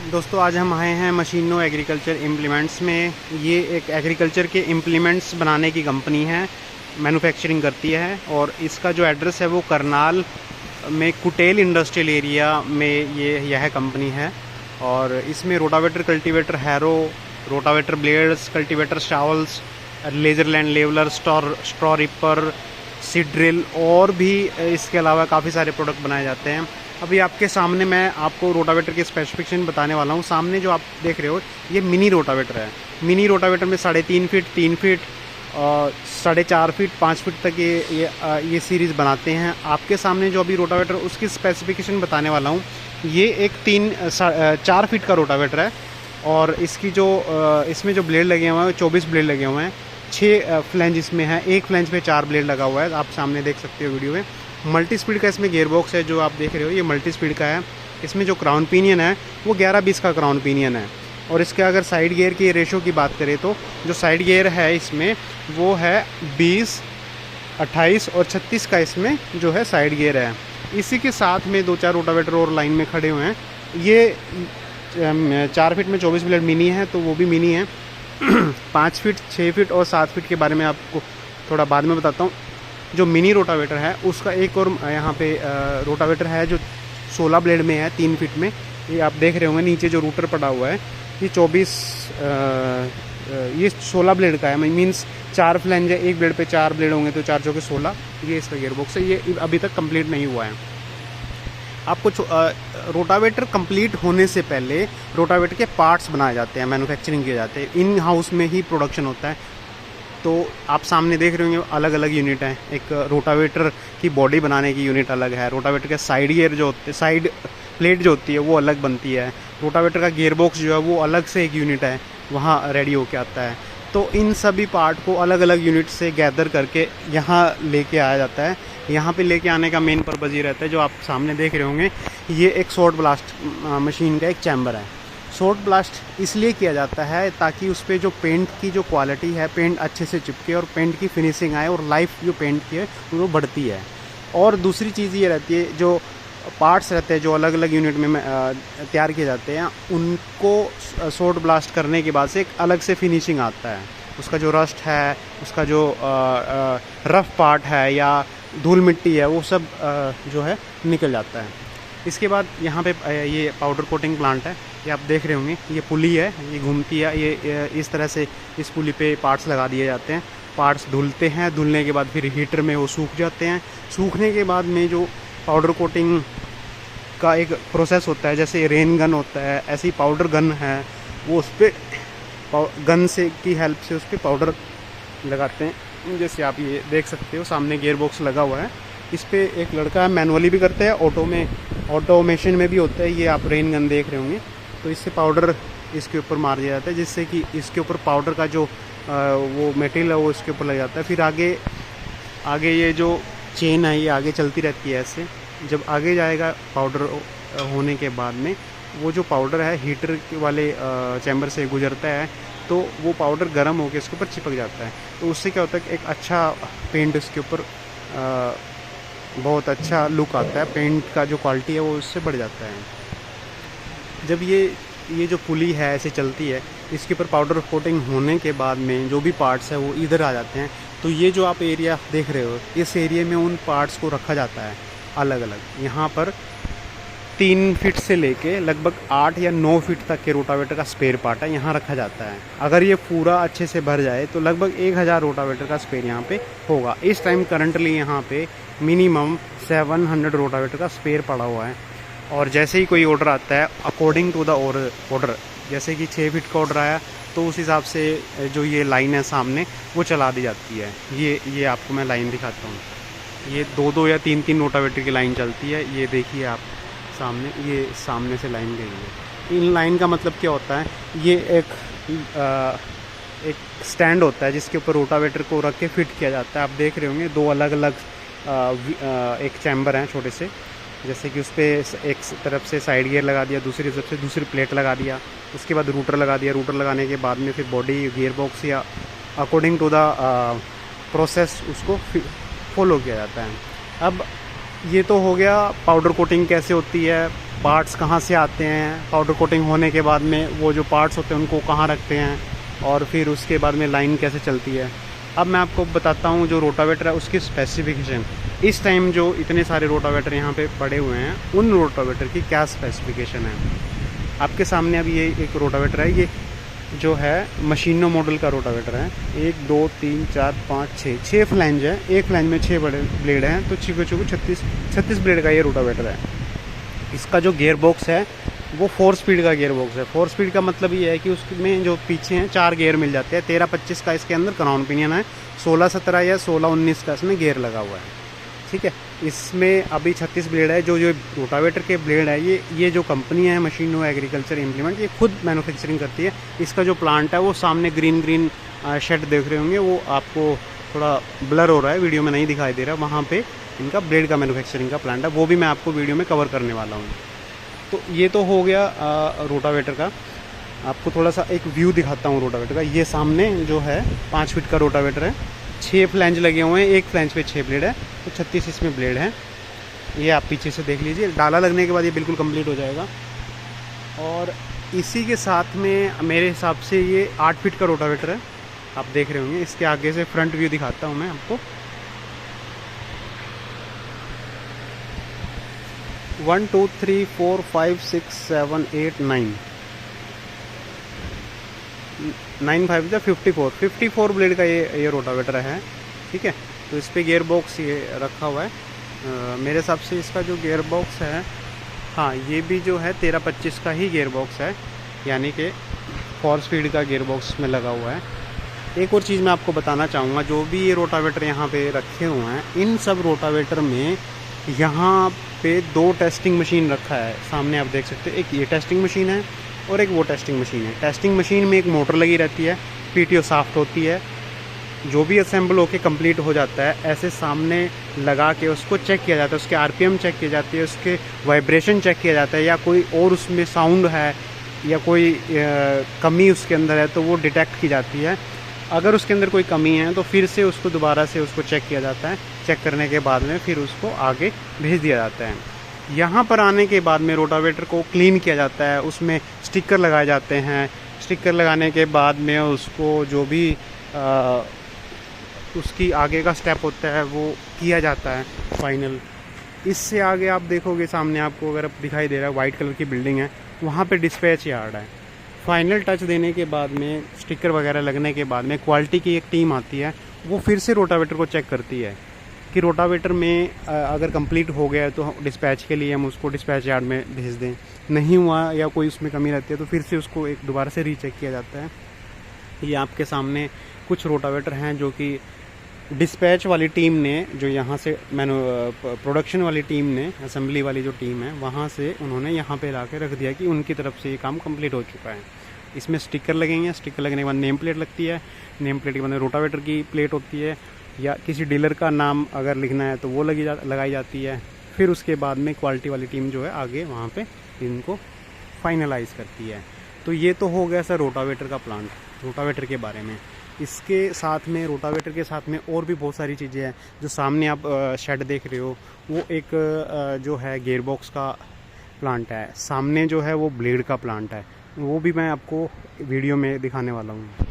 दोस्तों आज हम आए हैं मशीनो एग्रीकल्चर इम्प्लीमेंट्स में। ये एक एग्रीकल्चर के इम्प्लीमेंट्स बनाने की कंपनी है, मैन्युफैक्चरिंग करती है। और इसका जो एड्रेस है वो करनाल में कुटेल इंडस्ट्रियल एरिया में यह कंपनी है। और इसमें rotavator, cultivator, harrow, rotavator blades, cultivator shovels, laser land leveller, straw reaper, seed drill और भी इसके अलावा काफ़ी सारे प्रोडक्ट बनाए जाते हैं। अभी आपके सामने मैं आपको रोटावेटर के स्पेसिफिकेशन बताने वाला हूँ। सामने जो आप देख रहे हो ये मिनी रोटावेटर है। मिनी रोटावेटर में 3.5 फीट, 3 फीट, 4.5 फीट, 5 फीट तक ये सीरीज़ बनाते हैं। आपके सामने जो अभी रोटावेटर उसकी स्पेसिफिकेशन बताने वाला हूँ। ये एक 4 फीट का रोटावेटर है और इसकी जो इसमें जो ब्लेड लगे हुए हैं 24 ब्लेड लगे हुए हैं। 6 फ्लैंज इसमें है, एक फ्लैंज पे 4 ब्लेड लगा हुआ है, आप सामने देख सकते हो वीडियो में। मल्टी स्पीड का इसमें गियर बॉक्स है जो आप देख रहे हो, ये मल्टी स्पीड का है। इसमें जो क्राउन पिनियन है वो 11-20 का क्राउन पिनियन है। और इसके अगर साइड गियर की रेशो की बात करें तो जो साइड गियर है इसमें वो है 20, 28 और 36 का इसमें जो है साइड गियर है। इसी के साथ में 2-4 रोटावेटर और लाइन में खड़े हुए हैं। ये 4 फीट में 24 ब्लेड मिनी है तो वो भी मिनी है। 5 फीट, 6 फीट और 7 फीट के बारे में आपको थोड़ा बाद में बताता हूँ। जो मिनी रोटावेटर है उसका एक और यहाँ पे रोटावेटर है जो 16 ब्लेड में है, 3 फीट में। ये आप देख रहे होंगे नीचे जो रूटर पड़ा हुआ है ये 16 ब्लेड का है। मीन्स 4 फ्लैंज है, एक ब्लेड पे 4 ब्लेड होंगे तो 4 चौके 16। ये इसका गियरबॉक्स है, ये अभी तक कंप्लीट नहीं हुआ है। आपको रोटावेटर कंप्लीट होने से पहले रोटावेटर के पार्ट्स बनाए जाते हैं, मैन्युफैक्चरिंग किए जाते हैं, इन हाउस में ही प्रोडक्शन होता है। तो आप सामने देख रहे होंगे अलग अलग यूनिट हैं। एक रोटावेटर की बॉडी बनाने की यूनिट अलग है, रोटावेटर के साइड गियर जो होते हैं, साइड प्लेट जो होती है वो अलग बनती है, रोटावेटर का गियर बॉक्स जो है वो अलग से एक यूनिट है, वहाँ रेडी होके आता है। तो इन सभी पार्ट को अलग अलग यूनिट से गैदर करके यहाँ लेके आया जाता है। यहाँ पे लेके आने का मेन पर्पज़ ये रहता है, जो आप सामने देख रहे होंगे ये एक शॉर्ट ब्लास्ट मशीन का एक चैम्बर है। शॉर्ट ब्लास्ट इसलिए किया जाता है ताकि उस पर जो पेंट की जो क्वालिटी है, पेंट अच्छे से चिपके और पेंट की फिनिशिंग आए और लाइफ जो पेंट की है वो बढ़ती है। और दूसरी चीज़ ये रहती है, जो पार्ट्स रहते हैं जो अलग अलग यूनिट में तैयार किए जाते हैं उनको शॉर्ट ब्लास्ट करने के बाद से एक अलग से फिनिशिंग आता है। उसका जो रस्ट है, उसका जो रफ पार्ट है या धूल मिट्टी है वो सब जो है निकल जाता है। इसके बाद यहाँ पे ये पाउडर कोटिंग प्लांट है, ये आप देख रहे होंगे, ये पुली है, ये घूमती है। ये इस तरह से इस पुली पे पार्ट्स लगा दिए जाते हैं। पार्ट्स धुलते हैं, धुलने के बाद फिर हीटर में वो सूख जाते हैं। सूखने के बाद में जो पाउडर कोटिंग का एक प्रोसेस होता है, जैसे रेन गन होता है ऐसी पाउडर गन है, वो उस पर गन से की हेल्प से उस पर पाउडर लगाते हैं। जैसे आप ये देख सकते हो सामने गियर बॉक्स लगा हुआ है, इस पर एक लड़का है, मैनुअली भी करते हैं, ऑटोमेशन में भी होता है। ये आप रेन गन देख रहे होंगे, तो इससे पाउडर इसके ऊपर मार दिया जाता है जिससे कि इसके ऊपर पाउडर का जो वो मटेरियल है वो इसके ऊपर लग जाता है। फिर आगे ये जो चेन है ये आगे चलती रहती है ऐसे। जब आगे जाएगा पाउडर होने के बाद में वो जो पाउडर है हीटर वाले चैम्बर से गुजरता है तो वो पाउडर गर्म होकर इसके ऊपर चिपक जाता है। तो उससे क्या होता है कि एक अच्छा पेंट इसके ऊपर बहुत अच्छा लुक आता है, पेंट का जो क्वालिटी है वो उससे बढ़ जाता है। जब ये जो पुली है ऐसे चलती है, इसके ऊपर पाउडर कोटिंग होने के बाद में जो भी पार्ट्स है वो इधर आ जाते हैं। तो ये जो आप एरिया देख रहे हो, इस एरिया में उन पार्ट्स को रखा जाता है अलग अलग। यहाँ पर 3 फीट से लेके लगभग 8 या 9 फीट तक के रोटावेटर का स्पेयर पार्ट है, यहाँ रखा जाता है। अगर ये पूरा अच्छे से भर जाए तो लगभग 1000 रोटावेटर का स्पेयर यहाँ पे होगा। इस टाइम करंटली यहाँ पे मिनिमम 700 रोटावेटर का स्पेयर पड़ा हुआ है। और जैसे ही कोई ऑर्डर आता है अकॉर्डिंग टू द ऑर्डर, जैसे कि 6 फीट का ऑर्डर आया तो उस हिसाब से जो ये लाइन है सामने वो चला दी जाती है। ये आपको मैं लाइन दिखाता हूँ, ये 2-2 या 3-3 रोटावेटर की लाइन चलती है। ये देखिए आप सामने, ये सामने से लाइन गई है। इन लाइन का मतलब क्या होता है, ये एक स्टैंड होता है जिसके ऊपर रोटावेटर को रख के फिट किया जाता है। आप देख रहे होंगे 2 अलग अलग एक चैम्बर हैं छोटे से, जैसे कि उस पर एक तरफ से साइड गियर लगा दिया, दूसरी तरफ से दूसरी प्लेट लगा दिया, उसके बाद रूटर लगा दिया। रूटर लगाने के बाद में फिर बॉडी गियर बॉक्स या अकॉर्डिंग टू द प्रोसेस उसको फॉलो किया जाता है। अब ये तो हो गया पाउडर कोटिंग कैसे होती है, पार्ट्स कहाँ से आते हैं, पाउडर कोटिंग होने के बाद में वो जो पार्ट्स होते हैं उनको कहाँ रखते हैं, और फिर उसके बाद में लाइन कैसे चलती है। अब मैं आपको बताता हूँ जो रोटावेटर है उसकी स्पेसिफिकेशन। इस टाइम जो इतने सारे रोटावेटर यहाँ पे पड़े हुए हैं उन रोटावेटर की क्या स्पेसिफिकेशन है। आपके सामने अब ये एक रोटावेटर है, ये जो है मशीनो मॉडल का रोटावेटर है। 1 2 3 4 5 6 फ्लैंज है, एक फ्लैंज में 6 बड़े ब्लेड हैं, तो 36 ब्लेड का ये रोटावेटर है। इसका जो गियर बॉक्स है वो 4 स्पीड का गियर बॉक्स है। 4 स्पीड का मतलब ये है कि उसमें जो पीछे हैं 4 गियर मिल जाते हैं। 13-25 का इसके अंदर क्राउन पिनियन है, 16-17 या 16-19 का इसमें गियर लगा हुआ है। ठीक है, इसमें अभी 36 ब्लेड है। जो रोटावेटर के ब्लेड है ये जो कंपनी है मशीनो एग्रीकल्चर इम्प्लीमेंट, ये खुद मैन्युफैक्चरिंग करती है। इसका जो प्लांट है वो सामने ग्रीन शेड देख रहे होंगे, वो आपको थोड़ा ब्लर हो रहा है, वीडियो में नहीं दिखाई दे रहा। वहाँ पे इनका ब्लेड का मैन्युफैक्चरिंग का प्लांट है, वो भी मैं आपको वीडियो में कवर करने वाला हूँ। तो ये तो हो गया रोटावेटर का। आपको थोड़ा सा एक व्यू दिखाता हूँ रोटावेटर का। ये सामने जो है 5 फीट का रोटावेटर है, 6 फ्लैंज लगे हुए हैं, एक फ्लैंज पे 6 ब्लेड है, तो 36 इसमें ब्लेड है। ये आप पीछे से देख लीजिए, डाला लगने के बाद ये बिल्कुल कंप्लीट हो जाएगा। और इसी के साथ में मेरे हिसाब से ये 8 फीट का रोटावेटर है, आप देख रहे होंगे। इसके आगे से फ्रंट व्यू दिखाता हूँ मैं आपको। 1 2 3 4 5 6 7 8 9 5 54 ब्लेड का ये रोटावेटर है। ठीक है, तो इस पे गियर बॉक्स ये रखा हुआ है। मेरे हिसाब से इसका जो गियर बॉक्स है, हाँ ये भी जो है 13-25 का ही गियर बॉक्स है, यानी कि 4 स्पीड का गियर बॉक्स में लगा हुआ है। एक और चीज़ मैं आपको बताना चाहूँगा, जो भी ये रोटावेटर यहाँ पे रखे हुए हैं, इन सब रोटावेटर में यहाँ पे 2 टेस्टिंग मशीन रखा है। सामने आप देख सकते हैं, एक ये टेस्टिंग मशीन है और एक वो टेस्टिंग मशीन है। टेस्टिंग मशीन में एक मोटर लगी रहती है, पीटीओ साफ्ट होती है। जो भी असेंबल होके कंप्लीट हो जाता है, ऐसे सामने लगा के उसको चेक किया जाता है, उसके आरपीएम चेक की जाती है, उसके वाइब्रेशन चेक किया जाता है, या कोई और उसमें साउंड है या कोई कमी उसके अंदर है तो वो डिटेक्ट की जाती है। अगर उसके अंदर कोई कमी है तो फिर से उसको दोबारा से उसको चेक किया जाता है। चेक करने के बाद में फिर उसको आगे भेज दिया जाता है। यहाँ पर आने के बाद में रोटावेटर को क्लीन किया जाता है, उसमें स्टिकर लगाए जाते हैं। स्टिकर लगाने के बाद में उसको जो भी उसकी आगे का स्टेप होता है वो किया जाता है फाइनल। इससे आगे आप देखोगे सामने आपको अगर दिखाई दे रहा है वाइट कलर की बिल्डिंग है, वहाँ पे डिस्पैच यार्ड है। फाइनल टच देने के बाद में, स्टिकर वगैरह लगने के बाद में, क्वालिटी की एक टीम आती है, वो फिर से रोटावेटर को चेक करती है कि रोटावेटर में अगर कंप्लीट हो गया तो डिस्पैच के लिए हम उसको डिस्पैच यार्ड में भेज दें। नहीं हुआ या कोई उसमें कमी रहती है तो फिर से उसको एक दोबारा से रीचेक किया जाता है। ये आपके सामने कुछ रोटावेटर हैं जो कि डिस्पैच वाली टीम ने, जो यहाँ से प्रोडक्शन वाली टीम ने, असेंबली वाली जो टीम है, वहाँ से उन्होंने यहाँ पे ला के रख दिया कि उनकी तरफ से ये काम कंप्लीट हो चुका है। इसमें स्टिकर लगेंगे, स्टिकर लगने के बाद नेम प्लेट लगती है, नेम प्लेट के बाद रोटावेटर की प्लेट होती है, या किसी डीलर का नाम अगर लिखना है तो वो लगाई जाती है। फिर उसके बाद में क्वालिटी वाली टीम जो है आगे वहाँ पे इनको फाइनलाइज करती है। तो ये तो हो गया सर रोटावेटर का प्लांट, रोटावेटर के बारे में। इसके साथ में, रोटावेटर के साथ में और भी बहुत सारी चीज़ें हैं। जो सामने आप शेड देख रहे हो वो एक जो है गियर बॉक्स का प्लांट है, सामने जो है वो ब्लेड का प्लांट है, वो भी मैं आपको वीडियो में दिखाने वाला हूँ।